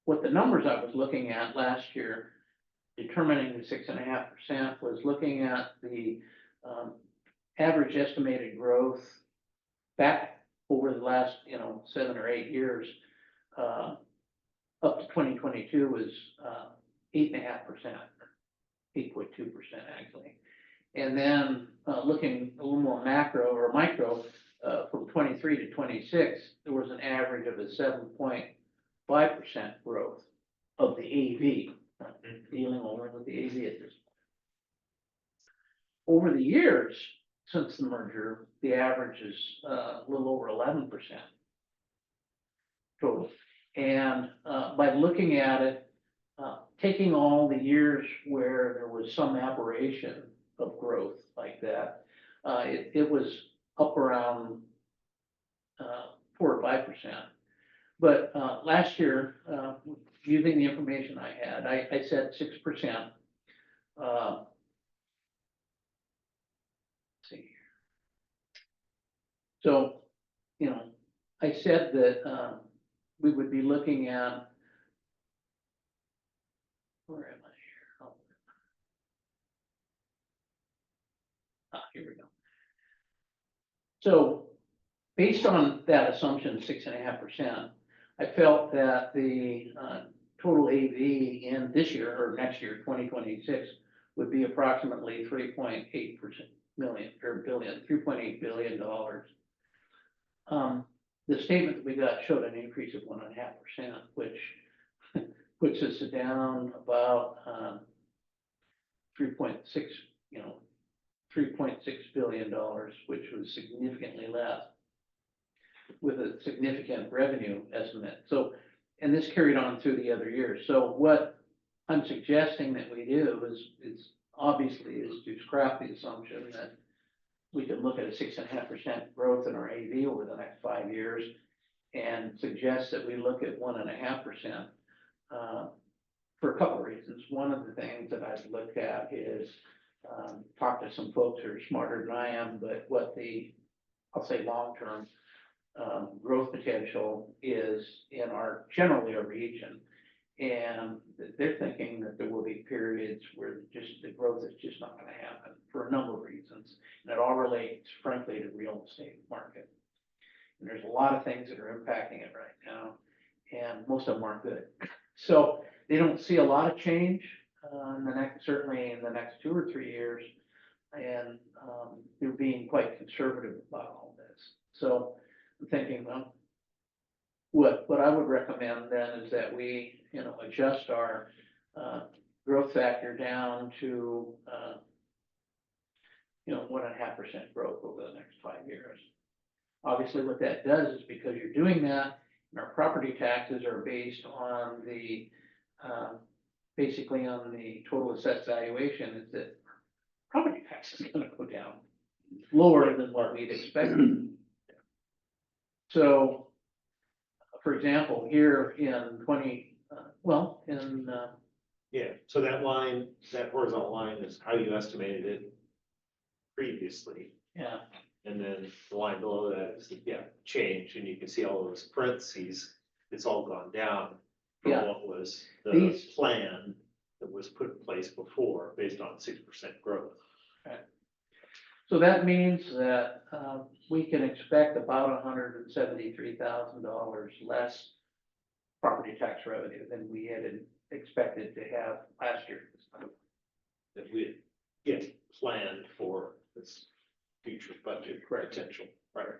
the numbers I was looking at last year, determining the 6.5%, was looking at the average estimated growth back over the last, 7 or 8 years, up to 2022 was 8.5%, 8.2% actually. And then looking a little more macro or micro, from 23 to 26, there was an average of a 7.5% growth of the AV, dealing only with the AV at this point. Over the years, since the merger, the average is a little over 11% total. And by looking at it, taking all the years where there was some aberration of growth like that, it was up around 4 or 5%. But last year, using the information I had, I said 6%. Let's see here. So, I said that we would be looking at, where am I here? Oh. Here we go. So based on that assumption, 6.5%, I felt that the total AV in this year or next year, 2026, would be approximately 3.8 billion. the statement that we got showed an increase of 1.5%, which puts us down about, 3.6, $3.6 billion, which was significantly less with a significant revenue estimate. So, and this carried on through the other years. So what I'm suggesting that we do is obviously is to scrap the assumption that we could look at a 6.5% growth in our AV over the next 5 years and suggest that we look at 1.5%, for a couple of reasons. One of the things that I've looked at is, talk to some folks who are smarter than I am, but what the, I'll say, long-term growth potential is in generally our region. And they're thinking that there will be periods where just the growth is just not gonna happen for a number of reasons. And it all relates frankly to real estate market. And there's a lot of things that are impacting it right now, and most of them aren't good. So they don't see a lot of change certainly in the next 2 or 3 years. And they're being quite conservative about all this. So I'm thinking, well, what I would recommend then is that we, adjust our growth factor down to 1.5% growth over the next 5 years. Obviously, what that does is because you're doing that, and our property taxes are based on the basically on the total assessed valuation, is that property tax is gonna go down lower than what we'd expected. So, for example, here in Yeah, so that line, that horizontal line is how you estimated it previously. yeah, And then the line below that is, change, and you can see all those parentheses, it's all gone down from Yeah. what was the These- plan that was put in place before, based on 6% growth. so that means that we can expect about $173,000 less property tax revenue than we had expected to have last year. That we planned for this future budget potential, right?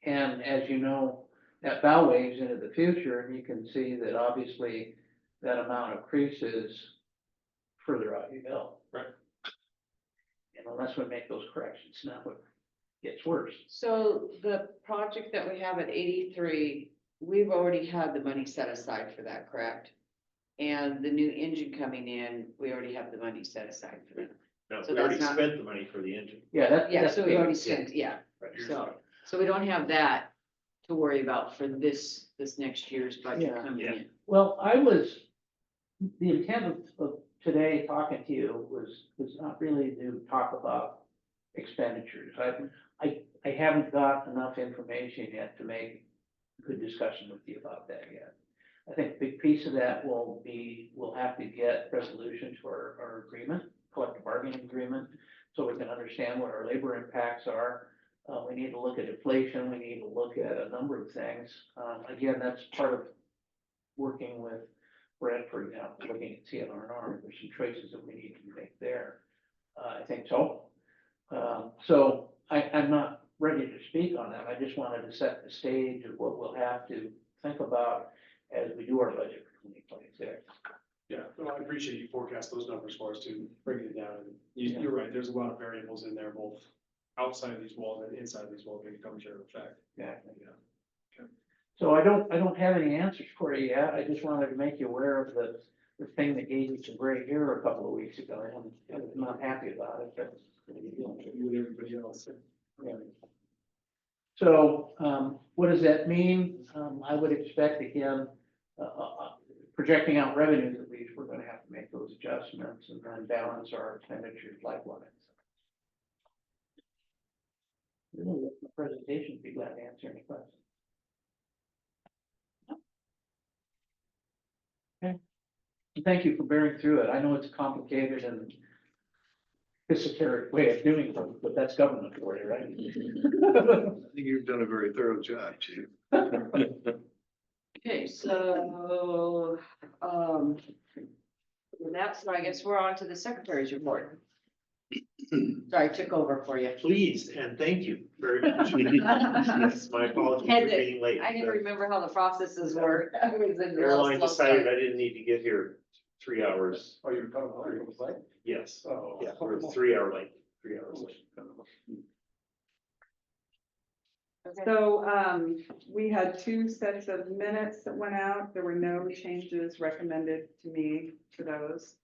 And as you know, that bow waves into the future, and you can see that obviously that amount increases further out you go. Right. And unless we make those corrections, now it gets worse. So the project that we have at 83, we've already had the money set aside for that, correct? And the new engine coming in, we already have the money set aside for that. No, So we already that's not- spent the money for the engine. Yeah, Yeah, that's so we big. already spent, yeah, Right. so we don't have that to worry about for this next year's budget Yeah. coming Yeah. in. Well, the intent of today talking to you was not really to talk about expenditures. I haven't got enough information yet to make a good discussion with you about that yet. I think a big piece of that we'll have to get resolution to our agreement, collective bargaining agreement, so we can understand what our labor impacts are. We need to look at inflation, we need to look at a number of things. Again, that's part of working with Brett, for example, looking at CNR&R, there's some choices that we need to make there. I think so. So I'm not ready to speak on that. I just wanted to set the stage of what we'll have to think about as we do our budget for 2026. Yeah, no, I appreciate you forecast those numbers for us to bring it down. And you're right, there's a lot of variables in there, both outside of these walls and inside of these walls, that come into effect. Yeah. Yeah. So I don't have any answers for you yet. I just wanted to make you aware of the thing that gave you some gray hair a couple of weeks ago. I'm not happy about it, but. You and everybody else. Yeah. So, what does that mean? I would expect again, projecting out revenues, at least, we're gonna have to make those adjustments and then balance our expenditures likewise. Really, the presentation, be glad to answer any questions. Okay. Thank you for bearing through it. I know it's complicated and esoteric way of doing things, but that's government for you, right? I think you've done a very thorough job, Chief. Okay, so, that's, I guess we're on to the secretary's report. Sorry, I took over for you. Please, and thank you very much. Yes, my apologies for Had to- being late. I didn't remember how the processes work. I was in The real airline slow decided start. I didn't need to get here 3 hours. Oh, you were coming home from the flight? Yes, Oh. yeah, we're 3 hour late, 3 hours late. Okay. So, we had 2 sets of minutes that went out. There were no changes recommended to me for those.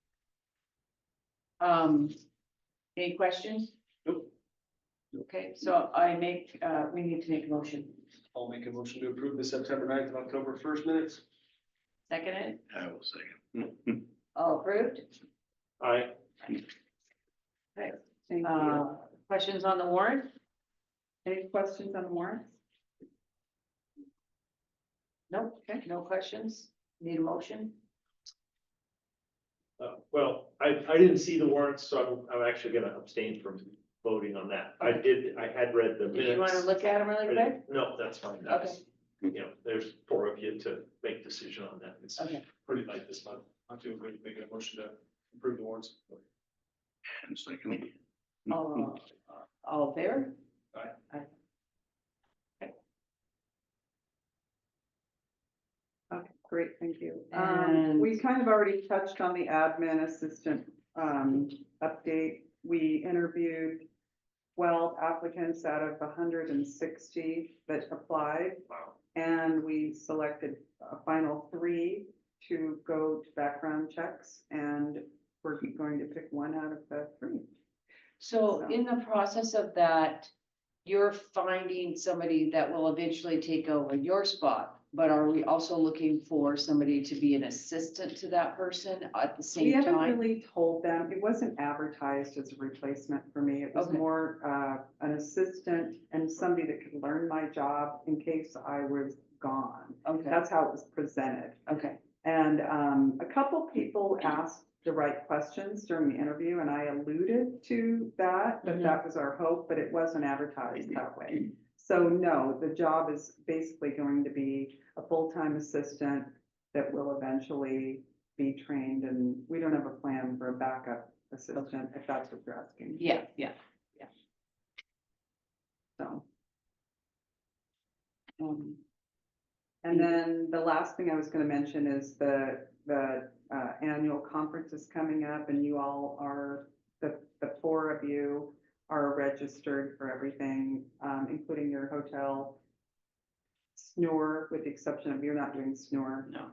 Any questions? Nope. Okay, so we need to make a motion. I'll make a motion to approve the September 9th and October 1st minutes. Second it, I will second. all approved? Thank you. Questions on the warrant? Any questions on the warrants? Nope, okay, no questions. Need a motion? Well, I didn't see the warrants, so I'm actually gonna abstain from voting on that. I had read the Do you want to minutes. look at them really quick? No, that's fine. That's, you know, there's 4 of you to make decision on that. It's Okay. Pretty light this month. I feel good making a motion to approve the warrants. And second. All in favor? Okay, great, thank you. And- We kind of already touched on the admin assistant, update. We interviewed 12 applicants out of 160 that applied. Wow. And we selected a final 3 to go to background checks, and we're going to pick 1 out of the 3. So in the process of that, you're finding somebody that will eventually take over your spot, but are we also looking for somebody to be an assistant to that person at the We same haven't time? really told them, it wasn't advertised as a replacement for me, it was Okay. more, an assistant and somebody that could learn my job in case I was gone. Okay, That's how it was presented. okay, And, a couple people asked the right questions during the interview, and I alluded to that, Mhm. that was our hope, but it wasn't advertised that way. So no, the job is basically going to be a full-time assistant that will eventually be trained, and we don't have a plan for a backup assistant, if that's what you're asking, yeah. so. Um, And then the last thing I was gonna mention is the annual conference is coming up, and you all are, the 4 of you are registered for everything, including your hotel. Snore, with the exception of you're not doing snore, No,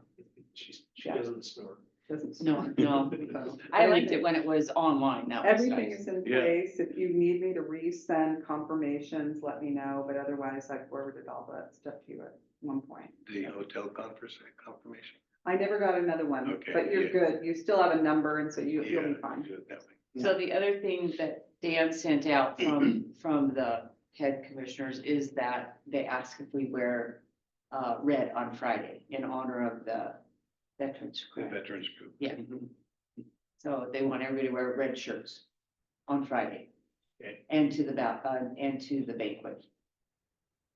She Yeah. doesn't snore. doesn't. no, snore. no. I liked it when it was online. That was Everything nice. is in Yeah. place. If you need me to resend confirmations, let me know, but otherwise I forwarded all that stuff to you at one point. The hotel conference confirmation. I never got another one, Okay, but you're yeah. good. You still have a number, and so you'll be Yeah, fine. should have it. So the other thing that Dan sent out from the head commissioners is that they ask if we wear red on Friday in honor of the veterans. The Correct? veterans group. Yeah. So they want everybody to wear red shirts on Friday. Okay. And to the and to the banquet.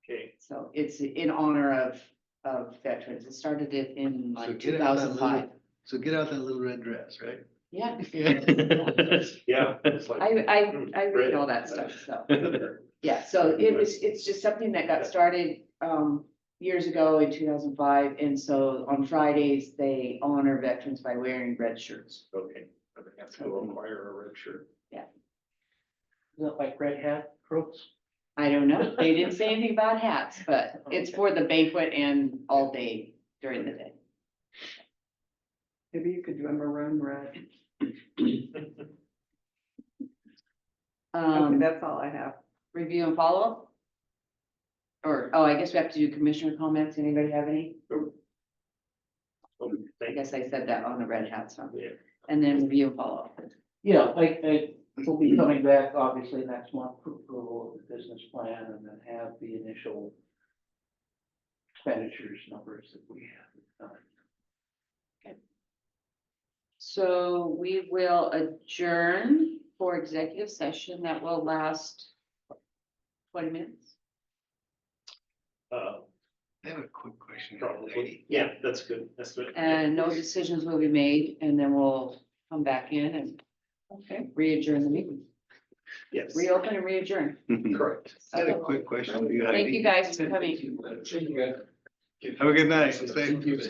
Okay, So it's in honor of veterans. It started it in So like get two out that thousand five. So get out that little red dress, right? Yeah, yeah. It's like- I read all that stuff, so. Yeah, so it's just something that got started, years ago in 2005, and so on Fridays, they honor veterans by wearing red shirts. Okay, I'm gonna have to go acquire a red shirt. Is it like red hat crooks? I don't know, they didn't say anything about hats, but it's for the banquet and all day during the day. Maybe you could do a maroon red. Okay, that's all I have. Review and follow up? Or, I guess we have to do commissioner comments, anybody have any? I Thank you. guess I said that on the red hat, so, Yeah. and then review and follow up. Yeah, we'll be coming back obviously next month for approval of the business plan and then have the initial expenditures numbers that we have. So we will adjourn for executive session that will last 20 minutes. Uh, I have a quick question. probably, yeah, that's good, that's good. And no decisions will be made, and then we'll come back in and Okay. re-adjourn the meeting. Yes. reopen and re-adjourn. Correct. I had a quick question for you, Thank you Heidi. guys for coming. Have a good night. Thank you.